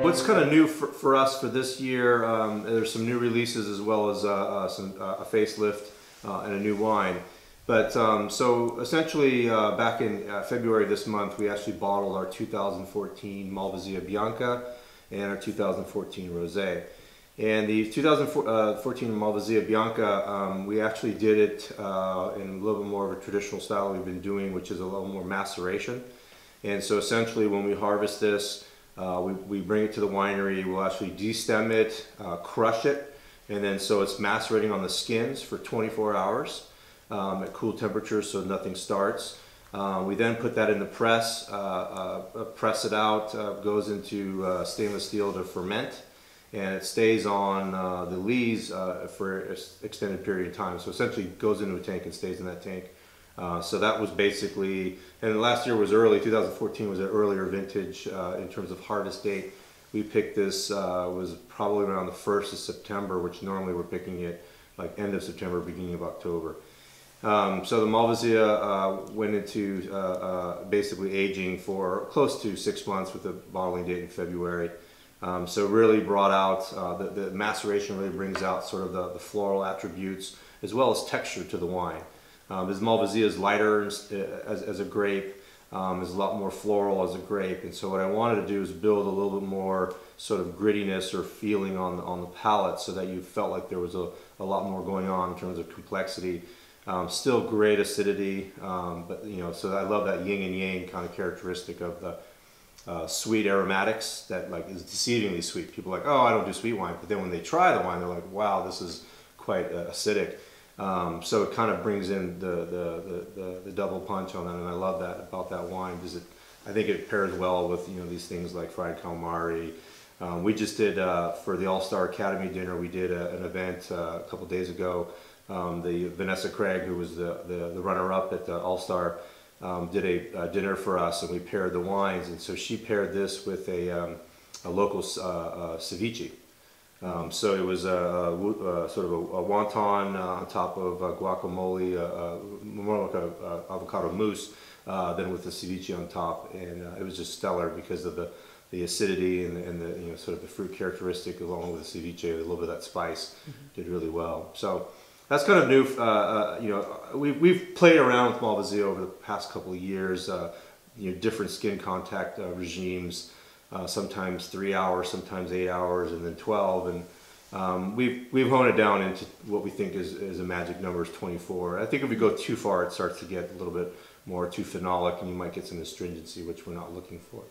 what's kind of new for us for this year, there's some new releases as well as a facelift and a new wine. But so essentially back in February this month, we actually bottled our 2014 Malvasia Bianca and our 2014 Rosé. And the 2014 Malvasia Bianca, we actually did it in a little bit more of a traditional style we've been doing, which is a little more maceration. And so essentially when we harvest this, we bring it to the winery, we'll actually destem it, crush it, and then so it's macerating on the skins for 24 hours at cool temperatures so nothing starts. We then put that in the press, press it out, goes into stainless steel to ferment, and it stays on the lees for an extended period of time. So essentially it goes into a tank and stays in that tank. So that was basically, and last year was early, 2014 was an earlier vintage in terms of harvest date. We picked this, was probably around the 1st of September, which normally we're picking it like end of September, beginning of October. So the Malvasia went into basically aging for close to 6 months with the bottling date in February. So really brought out, the maceration really brings out sort of the floral attributes as well as texture to the wine. This Malvasia is lighter as a grape, is a lot more floral as a grape, and so what I wanted to do is build a little bit more sort of grittiness or feeling on the palate so that you felt like there was a lot more going on in terms of complexity. Still great acidity, but you know, so I love that yin and yang kind of characteristic of the sweet aromatics that like is deceivingly sweet. People are like, oh, I don't do sweet wine, but then when they try the wine, they're like, wow, this is quite acidic. So it kind of brings in the double punch on that, and I love that about that wine because I think it pairs well with these things like fried calamari. We just did for the All-Star Academy dinner. We did an event a couple days ago. The Vanessa Craig, who was the runner-up at the All-Star, did a dinner for us, and we paired the wines. And so she paired this with a local ceviche. So it was sort of a wonton on top of guacamole, more like a avocado mousse, then with the ceviche on top, and it was just stellar because of the acidity and the sort of the fruit characteristic along with the ceviche, a little bit of that spice did really well. So that's kind of new. We've played around with Malvasia over the past couple of years. Different skin contact regimes. Sometimes 3 hours, sometimes 8 hours, and then 12. And we've honed it down into what we think is a magic number is 24. I think if we go too far, it starts to get a little bit more too phenolic, and you might get some astringency, which we're not looking for.